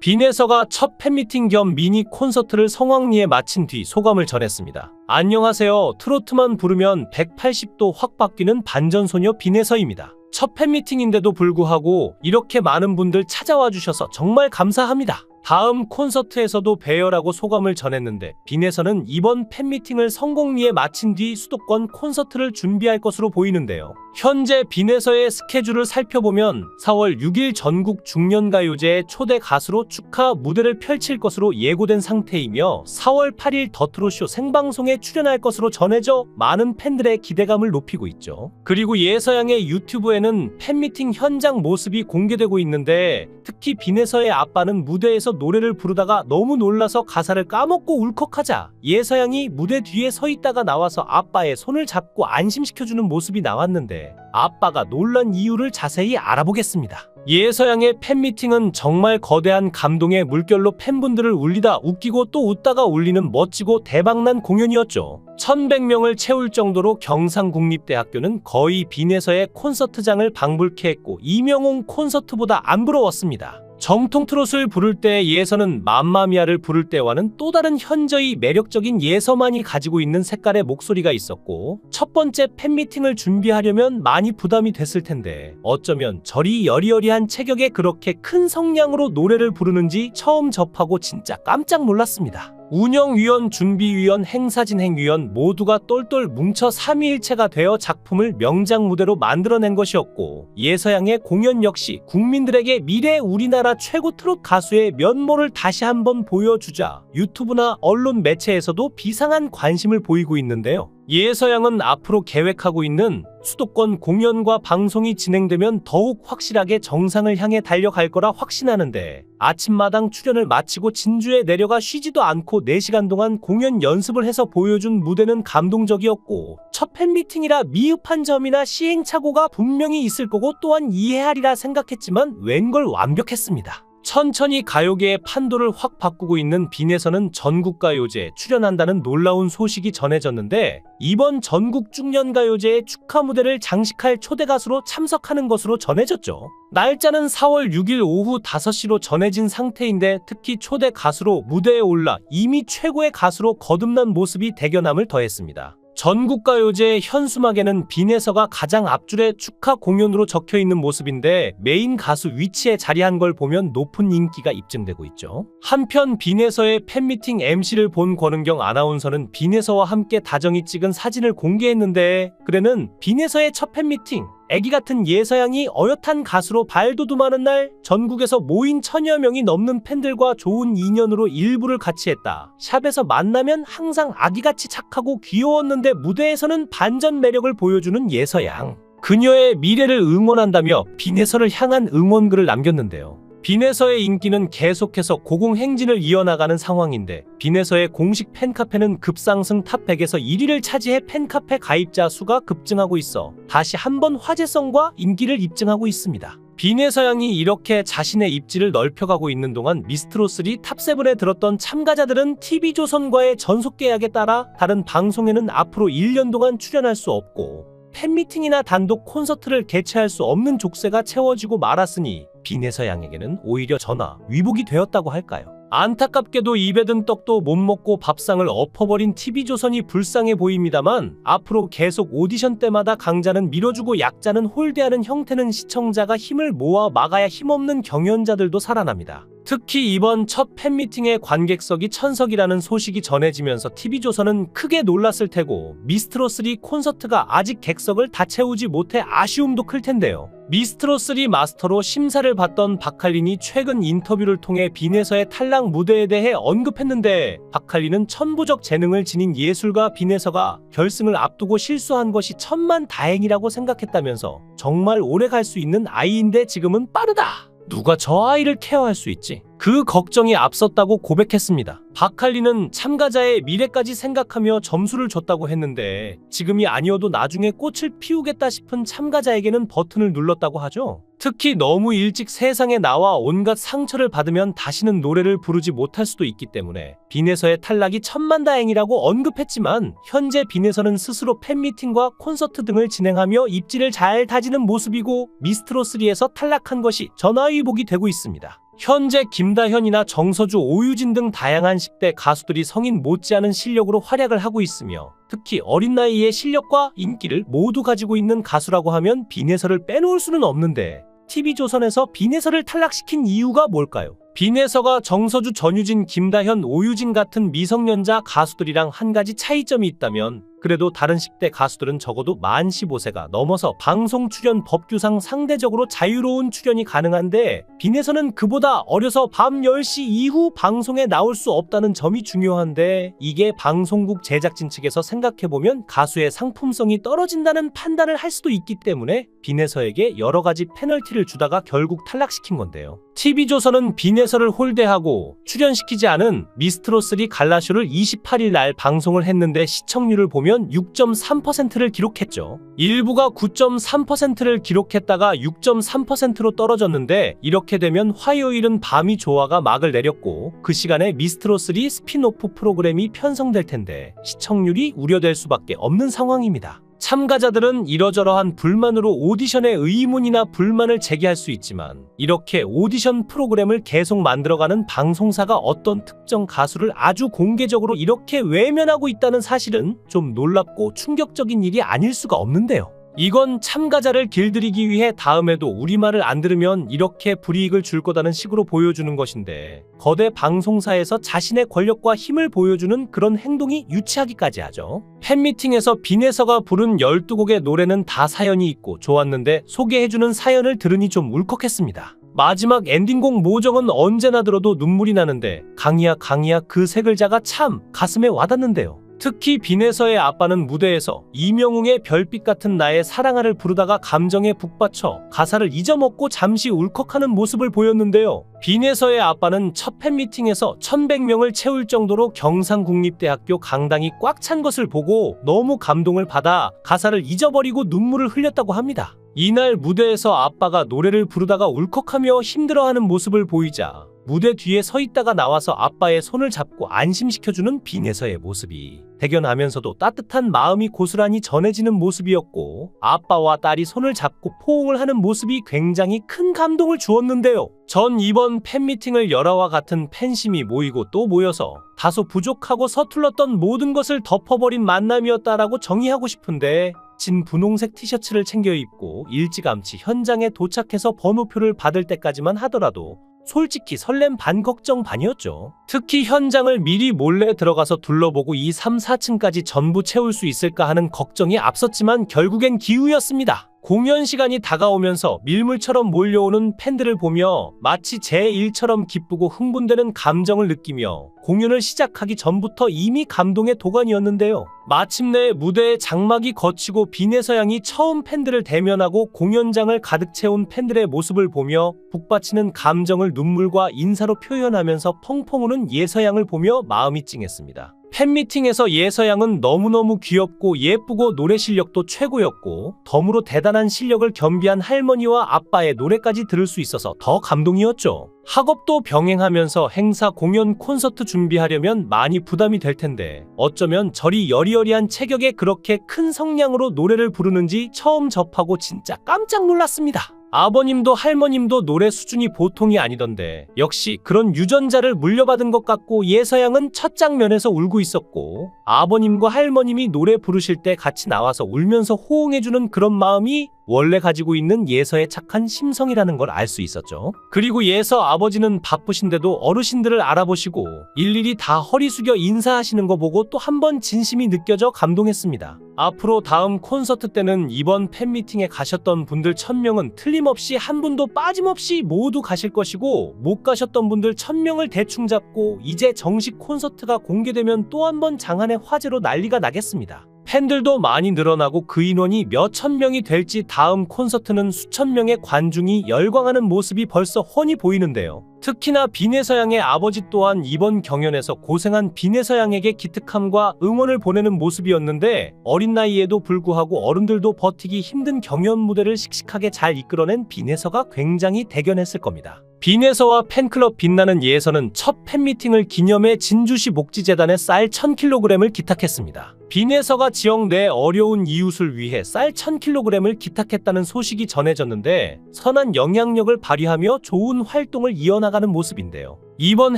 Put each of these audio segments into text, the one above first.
빈에서가 첫 팬미팅 겸 미니 콘서트를 성황리에 마친 뒤 소감을 전했습니다. 안녕하세요. 트로트만 부르면 180도 확 바뀌는 반전소녀 빈에서입니다. 첫 팬미팅인데도 불구하고 이렇게 많은 분들 찾아와 주셔서 정말 감사합니다. 다음 콘서트에서도 뵈요라고 소감을 전했는데, 빈에서는 이번 팬미팅을 성공리에 마친 뒤 수도권 콘서트를 준비할 것으로 보이는데요. 현재 빈에서의 스케줄을 살펴보면 4월 6일 전국 중년가요제의 초대 가수로 축하 무대를 펼칠 것으로 예고된 상태이며, 4월 8일 더트로쇼 생방송에 출연할 것으로 전해져 많은 팬들의 기대감을 높이고 있죠. 그리고 예서양의 유튜브에는 팬미팅 현장 모습이 공개되고 있는데, 특히 빈에서의 아빠는 무대에서 노래를 부르다가 너무 놀라서 가사를 까먹고 울컥하자 예서양이 무대 뒤에 서 있다가 나와서 아빠의 손을 잡고 안심시켜주는 모습이 나왔는데, 아빠가 놀란 이유를 자세히 알아보겠습니다. 예서양의 팬미팅은 정말 거대한 감동의 물결로 팬분들을 울리다 웃기고 또 웃다가 울리는 멋지고 대박난 공연이었죠. 1100명을 채울 정도로 경상국립대학교는 거의 빈에서의 콘서트장을 방불케 했고, 이명웅 콘서트보다 안 부러웠습니다. 정통 트롯을 부를 때 예서는 맘마미아를 부를 때와는 또 다른 현저히 매력적인 예서만이 가지고 있는 색깔의 목소리가 있었고, 첫 번째 팬미팅을 준비하려면 많이 부담이 됐을 텐데 어쩌면 저리 여리여리한 체격에 그렇게 큰 성량으로 노래를 부르는지 처음 접하고 진짜 깜짝 놀랐습니다. 운영위원, 준비위원, 행사진행위원 모두가 똘똘 뭉쳐 삼위일체가 되어 작품을 명작 무대로 만들어낸 것이었고, 예서양의 공연 역시 국민들에게 미래 우리나라 최고 트롯 가수의 면모를 다시 한번 보여주자 유튜브나 언론 매체에서도 비상한 관심을 보이고 있는데요. 예서양은 앞으로 계획하고 있는 수도권 공연과 방송이 진행되면 더욱 확실하게 정상을 향해 달려갈 거라 확신하는데, 아침마당 출연을 마치고 진주에 내려가 쉬지도 않고 4시간 동안 공연 연습을 해서 보여준 무대는 감동적이었고, 첫 팬미팅이라 미흡한 점이나 시행착오가 분명히 있을 거고 또한 이해하리라 생각했지만 웬걸 완벽했습니다. 천천히 가요계의 판도를 확 바꾸고 있는 빈에서는 전국가요제에 출연한다는 놀라운 소식이 전해졌는데, 이번 전국 중년가요제의 축하 무대를 장식할 초대 가수로 참석하는 것으로 전해졌죠. 날짜는 4월 6일 오후 5시로 전해진 상태인데, 특히 초대 가수로 무대에 올라 이미 최고의 가수로 거듭난 모습이 대견함을 더했습니다. 전국가요제 현수막에는 빈에서가 가장 앞줄에 축하 공연으로 적혀있는 모습인데, 메인 가수 위치에 자리한 걸 보면 높은 인기가 입증되고 있죠. 한편 빈에서의 팬미팅 MC를 본 권은경 아나운서는 빈에서와 함께 다정히 찍은 사진을 공개했는데, 그래는 빈에서의 첫 팬미팅, 애기 같은 예서양이 어엿한 가수로 발돋움하는 날 전국에서 모인 1000여 명이 넘는 팬들과 좋은 인연으로 일부를 같이 했다. 샵에서 만나면 항상 아기같이 착하고 귀여웠는데 무대에서는 반전 매력을 보여주는 예서양. 그녀의 미래를 응원한다며 빈에서를 향한 응원글을 남겼는데요. 빈에서의 인기는 계속해서 고공행진을 이어나가는 상황인데, 빈에서의 공식 팬카페는 급상승 탑 100에서 1위를 차지해 팬카페 가입자 수가 급증하고 있어 다시 한번 화제성과 인기를 입증하고 있습니다. 빈에서 양이 이렇게 자신의 입지를 넓혀가고 있는 동안 미스트롯3 탑7에 들었던 참가자들은 TV조선과의 전속 계약에 따라 다른 방송에는 앞으로 1년 동안 출연할 수 없고, 팬미팅이나 단독 콘서트를 개최할 수 없는 족쇄가 채워지고 말았으니 빈에서 양에게는 오히려 전화 위복이 되었다고 할까요? 안타깝게도 입에 든 떡도 못 먹고 밥상을 엎어버린 TV조선이 불쌍해 보입니다만, 앞으로 계속 오디션 때마다 강자는 밀어주고 약자는 홀대하는 형태는 시청자가 힘을 모아 막아야 힘없는 경연자들도 살아납니다. 특히 이번 첫 팬미팅의 관객석이 1000석이라는 소식이 전해지면서 TV조선은 크게 놀랐을 테고, 미스트롯3 콘서트가 아직 객석을 다 채우지 못해 아쉬움도 클 텐데요. 미스트롯3 마스터로 심사를 받던 박할린이 최근 인터뷰를 통해 빈에서의 탈락 무대에 대해 언급했는데, 박할린은 천부적 재능을 지닌 예술가 빈에서가 결승을 앞두고 실수한 것이 천만다행이라고 생각했다면서, 정말 오래 갈 수 있는 아이인데 지금은 빠르다. 누가 저 아이를 케어할 수 있지? 그 걱정이 앞섰다고 고백했습니다. 박할린은 참가자의 미래까지 생각하며 점수를 줬다고 했는데, 지금이 아니어도 나중에 꽃을 피우겠다 싶은 참가자에게는 버튼을 눌렀다고 하죠. 특히 너무 일찍 세상에 나와 온갖 상처를 받으면 다시는 노래를 부르지 못할 수도 있기 때문에 빈에서의 탈락이 천만다행이라고 언급했지만, 현재 빈에서는 스스로 팬미팅과 콘서트 등을 진행하며 입지를 잘 다지는 모습이고, 미스트롯3에서 탈락한 것이 전화위복이 되고 있습니다. 현재 김다현이나 정서주, 오유진 등 다양한 10대 가수들이 성인 못지않은 실력으로 활약을 하고 있으며 특히 어린 나이에 실력과 인기를 모두 가지고 있는 가수라고 하면 빈혜서를 빼놓을 수는 없는데 TV조선에서 빈혜서를 탈락시킨 이유가 뭘까요? 빈혜서가 정서주, 전유진, 김다현, 오유진 같은 미성년자 가수들이랑 한 가지 차이점이 있다면 그래도 다른 10대 가수들은 적어도 만 15세가 넘어서 방송 출연 법규상 상대적으로 자유로운 출연이 가능한데 빈혜서는 그보다 어려서 밤 10시 이후 방송에 나올 수 없다는 점이 중요한데 이게 방송국 제작진 측에서 생각해보면 가수의 상품성이 떨어진다는 판단을 할 수도 있기 때문에 빈혜서에게 여러 가지 페널티를 주다가 결국 탈락시킨 건데요. TV조선은 빈혜서를 홀대하고 출연시키지 않은 미스트롯3 갈라쇼를 28일 날 방송을 했는데 시청률을 보면 6.3%를 기록했죠. 일부가 9.3%를 기록했다가 6.3%로 떨어졌는데 이렇게 되면 화요일은 밤이 좋아가 막을 내렸고 그 시간에 미스트롯3 스핀오프 프로그램이 편성될 텐데 시청률이 우려될 수밖에 없는 상황입니다. 참가자들은 이러저러한 불만으로 오디션에 의문이나 불만을 제기할 수 있지만 이렇게 오디션 프로그램을 계속 만들어가는 방송사가 어떤 특정 가수를 아주 공개적으로 이렇게 외면하고 있다는 사실은 좀 놀랍고 충격적인 일이 아닐 수가 없는데요. 이건 참가자를 길들이기 위해 다음에도 우리말을 안 들으면 이렇게 불이익을 줄 거다는 식으로 보여주는 것인데 거대 방송사에서 자신의 권력과 힘을 보여주는 그런 행동이 유치하기까지 하죠. 팬미팅에서 빈혜서가 부른 12곡의 노래는 다 사연이 있고 좋았는데 소개해주는 사연을 들으니 좀 울컥했습니다. 마지막 엔딩곡 모정은 언제나 들어도 눈물이 나는데 강이야 강이야 그 세 글자가 참 가슴에 와닿는데요. 특히 빈혜서의 아빠는 무대에서 이명웅의 별빛 같은 나의 사랑아를 부르다가 감정에 북받쳐 가사를 잊어먹고 잠시 울컥하는 모습을 보였는데요. 빈혜서의 아빠는 첫 팬미팅에서 1100명을 채울 정도로 경상국립대학교 강당이 꽉 찬 것을 보고 너무 감동을 받아 가사를 잊어버리고 눈물을 흘렸다고 합니다. 이날 무대에서 아빠가 노래를 부르다가 울컥하며 힘들어하는 모습을 보이자 무대 뒤에 서 있다가 나와서 아빠의 손을 잡고 안심시켜주는 빈혜서의 모습이 대견하면서도 따뜻한 마음이 고스란히 전해지는 모습이었고 아빠와 딸이 손을 잡고 포옹을 하는 모습이 굉장히 큰 감동을 주었는데요. 전 이번 팬미팅을 열화와 같은 팬심이 모이고 또 모여서 다소 부족하고 서툴렀던 모든 것을 덮어버린 만남이었다라고 정의하고 싶은데 진 분홍색 티셔츠를 챙겨 입고 일찌감치 현장에 도착해서 번호표를 받을 때까지만 하더라도 솔직히 설렘 반 걱정 반이었죠. 특히 현장을 미리 몰래 들어가서 둘러보고 2, 3, 4층까지 전부 채울 수 있을까 하는 걱정이 앞섰지만 결국엔 기우였습니다. 공연 시간이 다가오면서 밀물처럼 몰려오는 팬들을 보며 마치 제 일처럼 기쁘고 흥분되는 감정을 느끼며 공연을 시작하기 전부터 이미 감동의 도가니였는데요. 마침내 무대의 장막이 걷히고 빈혜서 양이 처음 팬들을 대면하고 공연장을 가득 채운 팬들의 모습을 보며 북받치는 감정을 눈물과 인사로 표현하면서 펑펑 우는 예서 양을 보며 마음이 찡했습니다. 팬미팅에서 예서 양은 너무너무 귀엽고 예쁘고 노래 실력도 최고였고 덤으로 대단한 실력을 겸비한 할머니와 아빠의 노래까지 들을 수 있어서 더 감동이었죠. 학업도 병행하면서 행사, 공연, 콘서트 준비하려면 많이 부담이 될 텐데 어쩌면 저리 여리여리한 체격에 그렇게 큰 성량으로 노래를 부르는지 처음 접하고 진짜 깜짝 놀랐습니다. 아버님도 할머님도 노래 수준이 보통이 아니던데 역시 그런 유전자를 물려받은 것 같고 예서 양은 첫 장면에서 울고 있었고 아버님과 할머님이 노래 부르실 때 같이 나와서 울면서 호응해주는 그런 마음이 원래 가지고 있는 예서의 착한 심성이라는 걸 알 수 있었죠. 그리고 예서 아버지는 바쁘신데도 어르신들을 알아보시고 일일이 다 허리 숙여 인사하시는 거 보고 또 한 번 진심이 느껴져 감동했습니다. 앞으로 다음 콘서트 때는 이번 팬미팅에 가셨던 분들 1000명은 틀림없이 한 분도 빠짐없이 모두 가실 것이고 못 가셨던 분들 1000명을 대충 잡고 이제 정식 콘서트가 공개되면 또 한 번 장안의 화제로 난리가 나겠습니다. 팬들도 많이 늘어나고 그 인원이 몇천 명이 될지 다음 콘서트는 수천 명의 관중이 열광하는 모습이 벌써 훤히 보이는데요. 특히나 빈혜서 양의 아버지 또한 이번 경연에서 고생한 빈혜서 양에게 기특함과 응원을 보내는 모습이었는데 어린 나이에도 불구하고 어른들도 버티기 힘든 경연 무대를 씩씩하게 잘 이끌어낸 빈혜서가 굉장히 대견했을 겁니다. 빈혜서와 팬클럽 빛나는 예서는 첫 팬미팅을 기념해 진주시 목지재단에 쌀 1000kg을 기탁했습니다. 빈혜서가 지역 내 어려운 이웃을 위해 쌀 1000kg을 기탁했다는 소식이 전해졌는데 선한 영향력을 발휘하며 좋은 활동을 이어나가고 나가는 모습인데요. 이번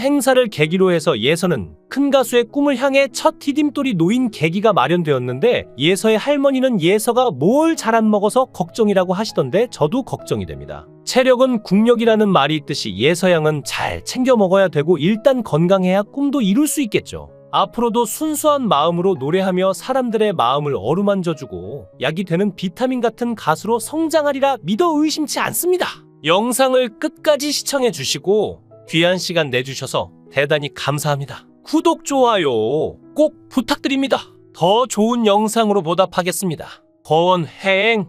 행사를 계기로 해서 예서는 큰 가수의 꿈을 향해 첫 디딤돌이 놓인 계기가 마련되었는데 예서의 할머니는 예서가 뭘 잘 안 먹어서 걱정이라고 하시던데 저도 걱정이 됩니다. 체력은 국력이라는 말이 있듯이 예서 양은 잘 챙겨 먹어야 되고 일단 건강해야 꿈도 이룰 수 있겠죠. 앞으로도 순수한 마음으로 노래하며 사람들의 마음을 어루만져주고 약이 되는 비타민 같은 가수로 성장하리라 믿어 의심치 않습니다. 영상을 끝까지 시청해 주시고 귀한 시간 내주셔서 대단히 감사합니다. 구독, 좋아요 꼭 부탁드립니다. 더 좋은 영상으로 보답하겠습니다. 거원행